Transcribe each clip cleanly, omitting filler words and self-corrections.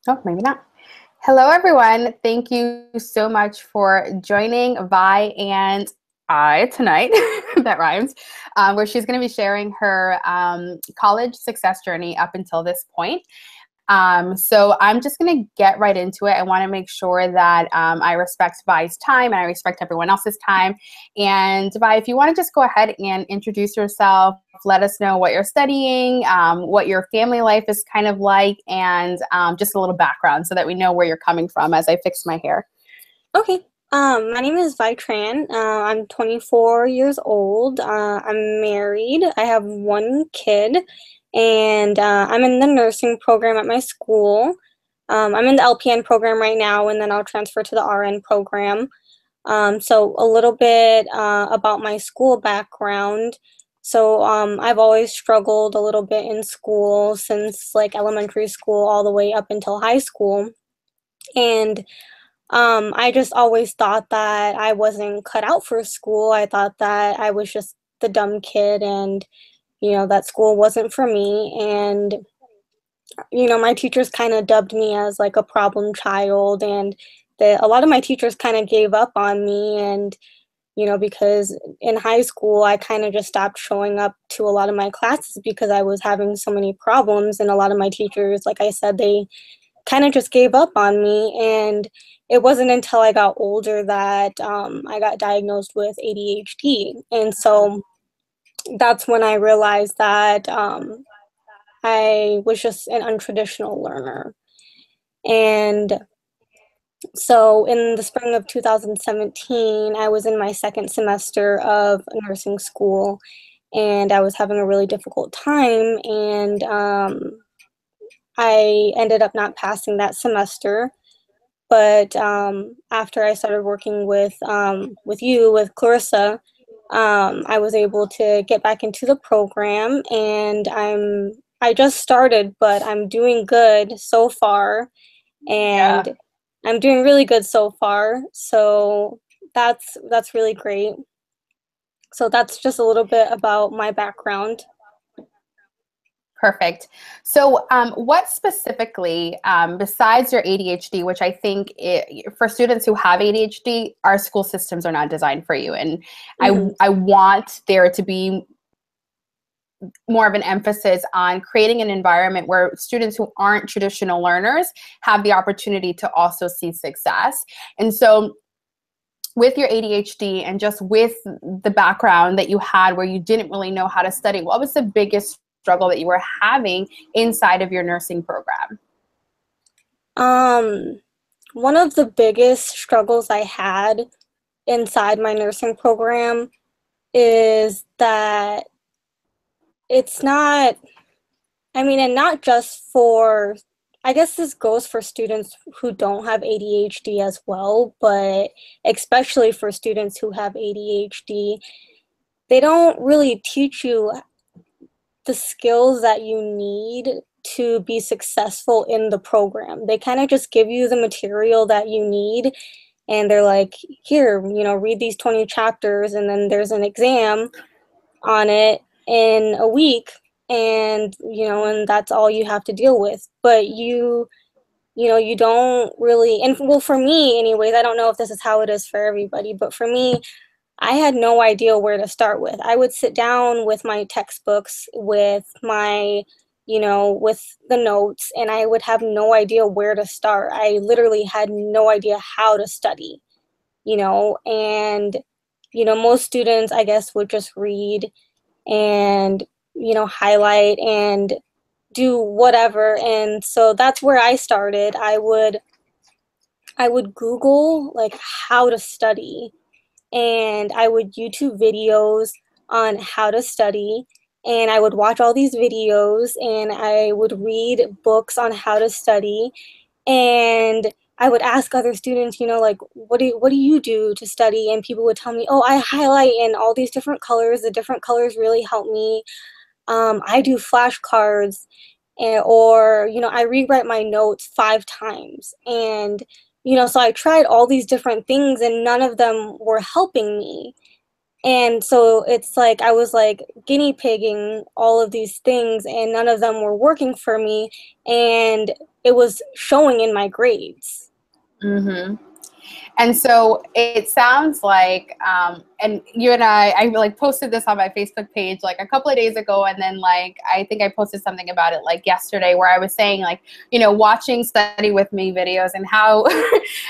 Oh, maybe not. Hello, everyone. Thank you so much for joining Vi and I tonight, that rhymes, where she's going to be sharing her college success journey up until this point. So I'm just going to get right into it. I want to make sure that I respect Vi's time and I respect everyone else's time. And Vi, if you want to just go ahead and introduce yourself, let us know what you're studying, what your family life is kind of like, and just a little background so that we know where you're coming from as I fix my hair. Okay. My name is Vi Tran. I'm 24 years old. I'm married. I have one kid, and I'm in the nursing program at my school. I'm in the LPN program right now, and then I'll transfer to the RN program. So a little bit about my school background. So I've always struggled a little bit in school since like elementary school all the way up until high school. And I just always thought that I wasn't cut out for school. I thought that I was just the dumb kid and, that school wasn't for me. And, my teachers kind of dubbed me as like a problem child. And a lot of my teachers kind of gave up on me. And, because in high school, I kind of just stopped showing up to a lot of my classes because I was having so many problems. And a lot of my teachers, like I said, they kind of just gave up on me. And it wasn't until I got older that I got diagnosed with ADHD. And so that's when I realized that I was just an untraditional learner. And so in the spring of 2017, I was in my second semester of nursing school and I was having a really difficult time. And I ended up not passing that semester. But after I started working with Clarissa, I was able to get back into the program, and I just started, but I'm doing good so far, Yeah. and I'm doing really good so far. So that's really great. So that's just a little bit about my background. Perfect. So, what specifically, besides your ADHD, which I think for students who have ADHD, our school systems are not designed for you, and Hmm. I want there to be more of an emphasis on creating an environment where students who aren't traditional learners have the opportunity to also see success. And so, with your ADHD and just with the background that you had where you didn't really know how to study, what was the biggest struggle that you were having inside of your nursing program? Um, One of the biggest struggles I had inside my nursing program is that it's not, and not just for, I guess this goes for students who don't have ADHD as well, but especially for students who have ADHD, they don't really teach you the skills that you need to be successful in the program. They kind of just give you the material that you need and they're like, here, read these 20 chapters and then there's an exam on it in a week and and that's all you have to deal with. But you don't really, and well, for me anyways, I don't know if this is how it is for everybody, but for me, I had no idea where to start with. I would sit down with my textbooks, with my, with the notes, and I would have no idea where to start. I literally had no idea how to study, and, most students, I guess, would just read and, highlight and do whatever. And so that's where I started. I would Google like how to study and I would YouTube videos on how to study. And I would watch all these videos and I would read books on how to study. And I would ask other students, like, what do you do to study? And people would tell me, oh, I highlight in all these different colors. The different colors really help me. I do flashcards, or I rewrite my notes 5 times. And so I tried all these different things, and none of them were helping me. And so it's like I was like guinea pigging all of these things, and none of them were working for me. And it was showing in my grades. Mm-hmm. And so it sounds like, and you and I like posted this on my Facebook page like a couple of days ago. And then like, I think I posted something about it like yesterday where I was saying like, you know, watching study with me videos and how,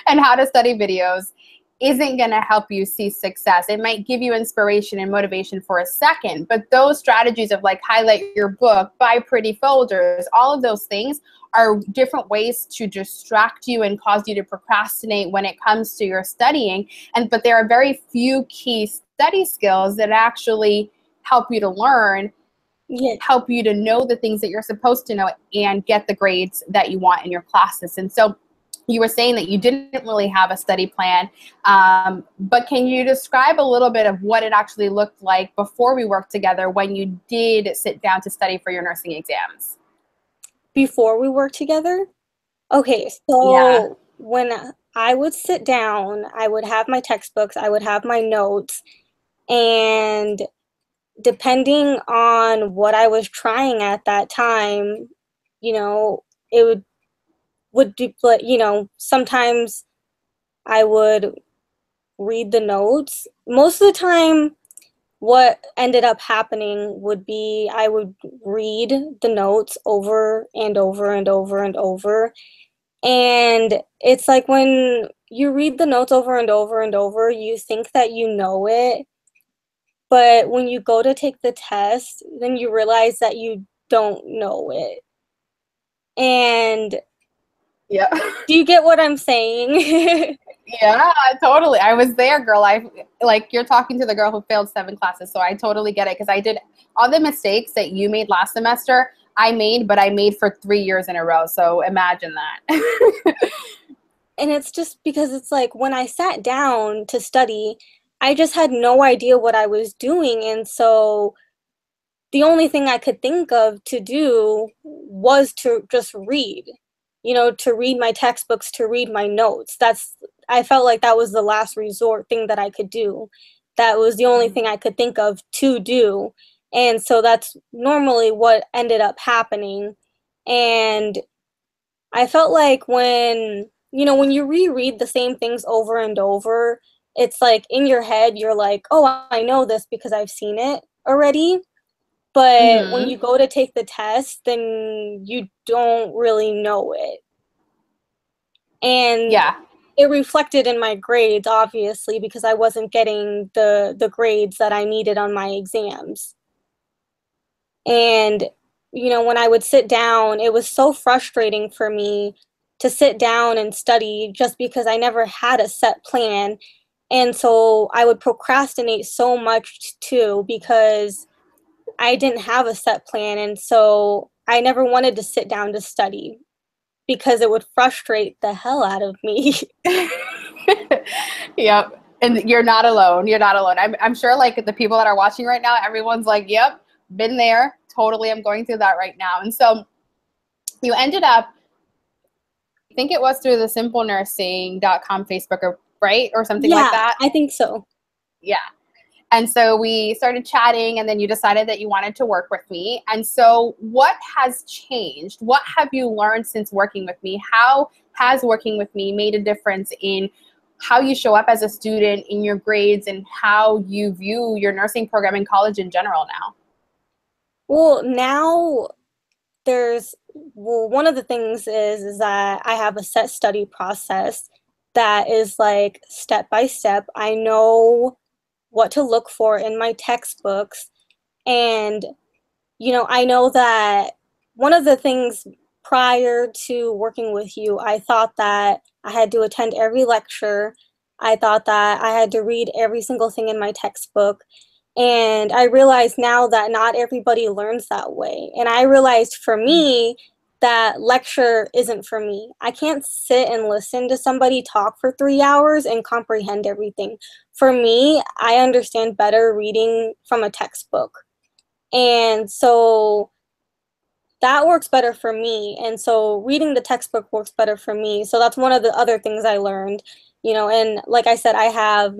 and how to study videos isn't going to help you see success. It might give you inspiration and motivation for a second, but those strategies of like highlight your book, buy pretty folders, all of those things are different ways to distract you and cause you to procrastinate when it comes to your studying. But there are very few key study skills that actually help you to learn, help you to know the things that you're supposed to know and get the grades that you want in your classes. And so you were saying that you didn't really have a study plan, but can you describe a little bit of what it actually looked like before we worked together when you did sit down to study for your nursing exams? Before we worked together? Okay, Yeah. so when I would sit down, I would have my textbooks, I would have my notes, and depending on what I was trying at that time, you know, it would be, you know, sometimes I would read the notes. Most of the time, what ended up happening would be I would read the notes over and over and over and over. And it's like when you read the notes over and over and over, you think that you know it. But when you go to take the test, then you realize that you don't know it. And Yeah. do you get what I'm saying? Yeah, totally. I was there, girl. I like you're talking to the girl who failed 7 classes, so I totally get it because I did all the mistakes that you made last semester. I made, but I made for 3 years in a row. So imagine that. And it's just because it's like when I sat down to study, I just had no idea what I was doing. And so the only thing I could think of to do was to just read, you know, to read my textbooks, to read my notes. I felt like that was the last resort thing that I could do. That was the only thing I could think of to do. And so that's normally what ended up happening. And I felt like when, you know, when you reread the same things over and over, it's like in your head, you're like, oh, I know this because I've seen it already. But when Hmm. you go to take the test, then you don't really know it. And Yeah. it reflected in my grades, obviously, because I wasn't getting the grades that I needed on my exams. And, you know, when I would sit down, it was so frustrating for me to sit down and study just because I never had a set plan. And so I would procrastinate so much too because I didn't have a set plan. And so I never wanted to sit down to study because it would frustrate the hell out of me. Yep. And you're not alone. You're not alone. I'm sure like the people that are watching right now, everyone's like, yep, been there. Totally. I'm going through that right now. And so you ended up, I think it was through the simplenursing.com Facebook group, right? Or something like Yeah, that. I think so. Yeah. And so we started chatting, and then you decided that you wanted to work with me. And so what has changed? What have you learned since working with me? How has working with me made a difference in how you show up as a student, in your grades, and how you view your nursing program in college in general now? Well, now one of the things is that I have a set study process that is like step by step. I know what to look for in my textbooks. And, you know, I know that one of the things prior to working with you, I thought that I had to attend every lecture. I thought that I had to read every single thing in my textbook. And I realize now that not everybody learns that way. And I realized for me that lecture isn't for me. I can't sit and listen to somebody talk for 3 hours and comprehend everything. For me, I understand better reading from a textbook. And so that works better for me. And so reading the textbook works better for me. So that's one of the other things I learned, you know, and like I said, I have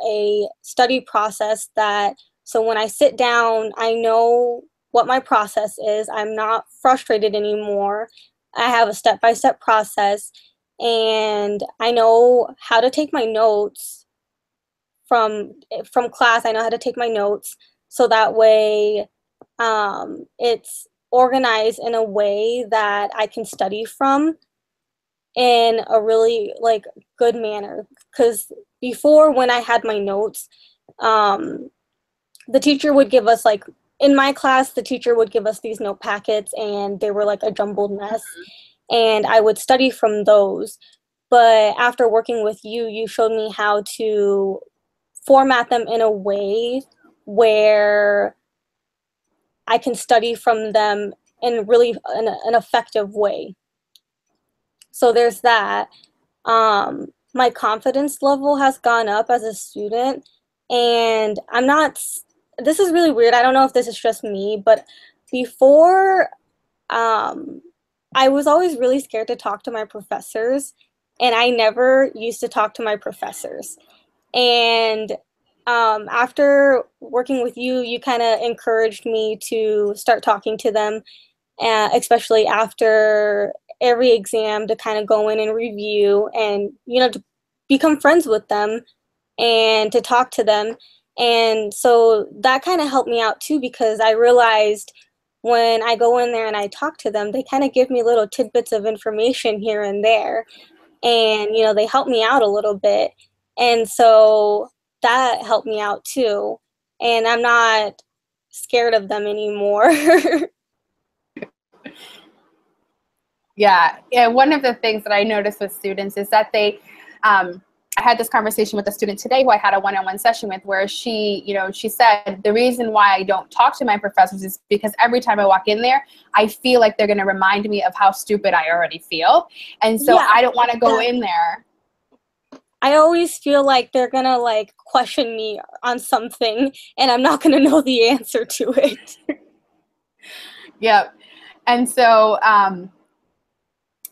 a study process that, so when I sit down, I know what my process is. I'm not frustrated anymore. I have a step-by-step process, and I know how to take my notes from class. I know how to take my notes so that way it's organized in a way that I can study from in a really like good manner. Because before, when I had my notes, um, the teacher would give us like in my class, the teacher would give us these note packets, and they were like a jumbled mess, and I would study from those. But after working with you, you showed me how to format them in a way where I can study from them in really an effective way. So there's that. My confidence level has gone up as a student, and I'm not, this is really weird. I don't know if this is just me, but before, um, I was always really scared to talk to my professors, and I never used to talk to my professors. And after working with you, you kind of encouraged me to start talking to them, especially after every exam, to kind of go in and review and, to become friends with them and to talk to them. And so that kind of helped me out too, because I realized when I go in there and I talk to them, they kind of give me little tidbits of information here and there. And, they help me out a little bit. And so that helped me out too. And I'm not scared of them anymore. Yeah. Yeah. One of the things that I notice with students is that I had this conversation with a student today who I had a one-on-one session with, where she said, the reason why I don't talk to my professors is because every time I walk in there, I feel like they're going to remind me of how stupid I already feel. And so Yeah, I don't want to go in there. I always feel like they're gonna like question me on something and I'm not gonna know the answer to it. Yep. And so,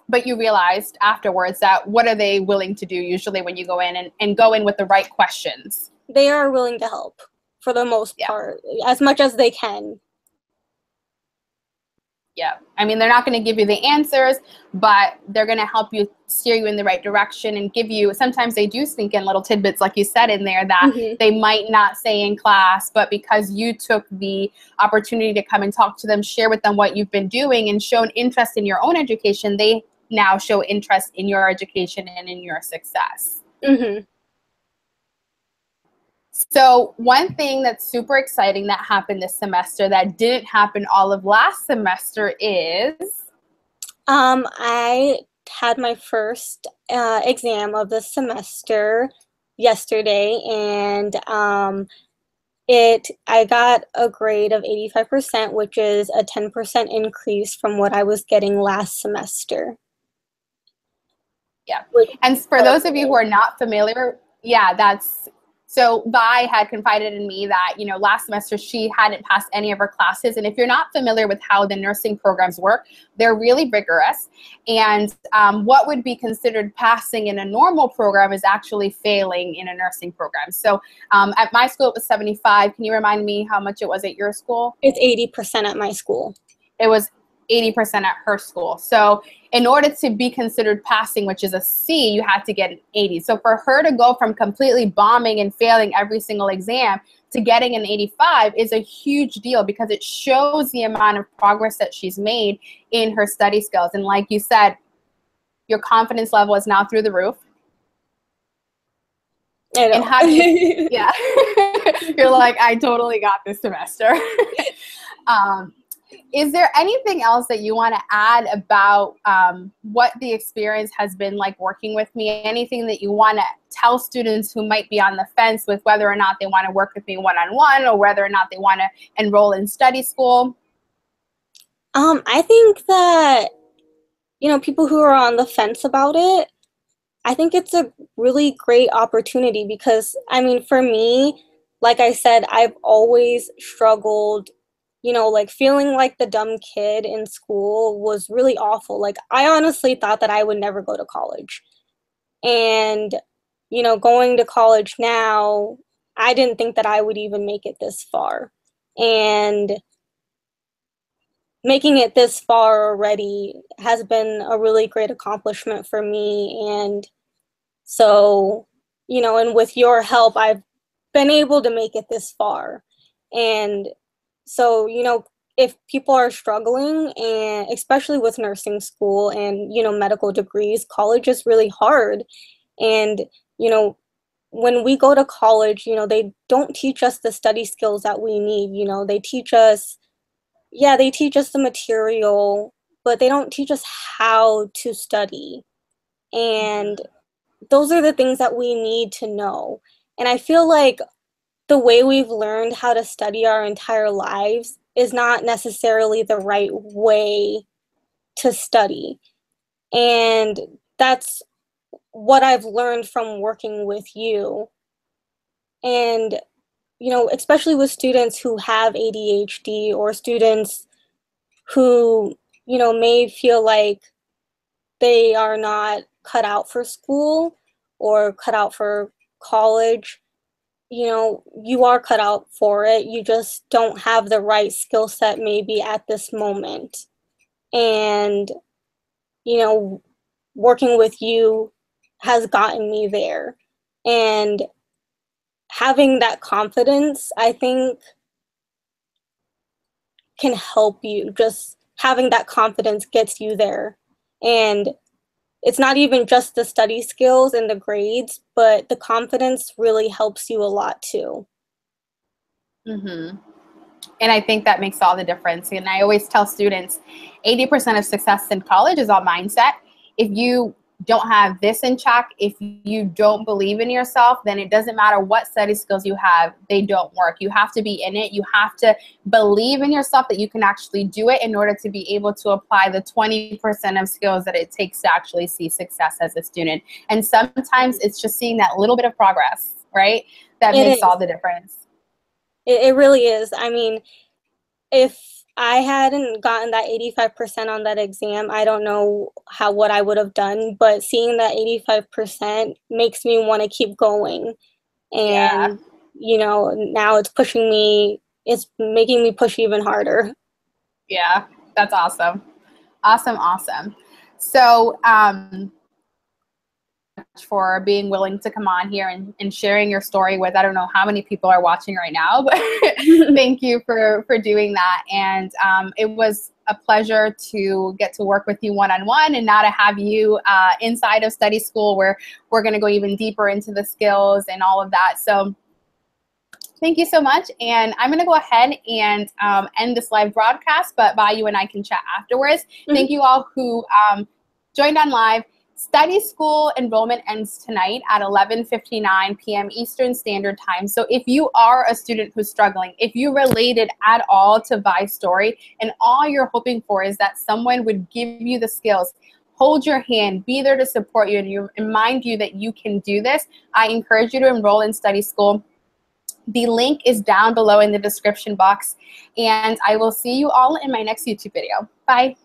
but you realized afterwards that what are they willing to do usually when you go in and go in with the right questions? They are willing to help for the most Yeah. part, as much as they can. Yeah. I mean, they're not going to give you the answers, but they're going to help you steer you in the right direction and give you, sometimes they do sneak in little tidbits, like you said, in there that Mm-hmm. they might not say in class, but because you took the opportunity to come and talk to them, share with them what you've been doing and shown interest in your own education, they now show interest in your education and in your success. Mm-hmm. So one thing that's super exciting that happened this semester that didn't happen all of last semester is I had my first exam of the semester yesterday, and I got a grade of 85%, which is a 10% increase from what I was getting last semester. yeah. Which, And for those of you who are not familiar, yeah, so Vi had confided in me that, last semester she hadn't passed any of her classes. And if you're not familiar with how the nursing programs work, they're really rigorous. And what would be considered passing in a normal program is actually failing in a nursing program. So at my school, it was 75. Can you remind me how much it was at your school? it's 80% at my school. It was 80% at her school. So in order to be considered passing, which is a C, you had to get an 80. So for her to go from completely bombing and failing every single exam to getting an 85 is a huge deal, because it shows the amount of progress that she's made in her study skills. And like you said, your confidence level is now through the roof. I know. And how do you, yeah, you're like, I totally got this semester. Is there anything else that you want to add about what the experience has been like working with me? Anything that you want to tell students who might be on the fence with whether or not they want to work with me one-on-one, or whether or not they want to enroll in study school? I think that, people who are on the fence about it, I think it's a really great opportunity because, I mean, for me, like I said, I've always struggled, like feeling like the dumb kid in school was really awful. Like, I honestly thought that I would never go to college. And, going to college now, I didn't think that I would even make it this far. And making it this far already has been a really great accomplishment for me. And so, and with your help, I've been able to make it this far. And so, if people are struggling, and especially with nursing school and, medical degrees, college is really hard. And, you know, when we go to college, they don't teach us the study skills that we need. They teach us, yeah, they teach us the material, but they don't teach us how to study. And those are the things that we need to know. And I feel like the way we've learned how to study our entire lives is not necessarily the right way to study. And that's what I've learned from working with you. And, especially with students who have ADHD, or students who, may feel like they are not cut out for school or cut out for college. You are cut out for it. You just don't have the right skill set maybe at this moment. And, you know, working with you has gotten me there. And having that confidence, I think, can help you. Just having that confidence gets you there. And it's not even just the study skills and the grades, but the confidence really helps you a lot too. Mm-hmm. And I think that makes all the difference. And I always tell students, 80% of success in college is all mindset. If you don't have this in check, if you don't believe in yourself, then it doesn't matter what study skills you have, they don't work. You have to be in it. You have to believe in yourself that you can actually do it in order to be able to apply the 20% of skills that it takes to actually see success as a student. And sometimes it's just seeing that little bit of progress, right? That It makes is. all the difference. It really is. I mean, if I hadn't gotten that 85% on that exam, I don't know what I would have done, but seeing that 85% makes me want to keep going. Yeah. And, now it's making me push even harder. Yeah, that's awesome. Awesome, awesome. So, for being willing to come on here and sharing your story with, I don't know how many people are watching right now, but thank you for doing that. And it was a pleasure to get to work with you one-on-one, and now to have you inside of study school, where we're going to go even deeper into the skills and all of that. So thank you so much. And I'm going to go ahead and end this live broadcast, but you and I can chat afterwards. Mm-hmm. Thank you all who joined on live. Study school enrollment ends tonight at 11:59 p.m. Eastern Standard Time. So if you are a student who's struggling, if you related at all to Vys' story, and all you're hoping for is that someone would give you the skills, hold your hand, be there to support you, and remind you that you can do this, I encourage you to enroll in study school. The link is down below in the description box, and I will see you all in my next YouTube video. Bye.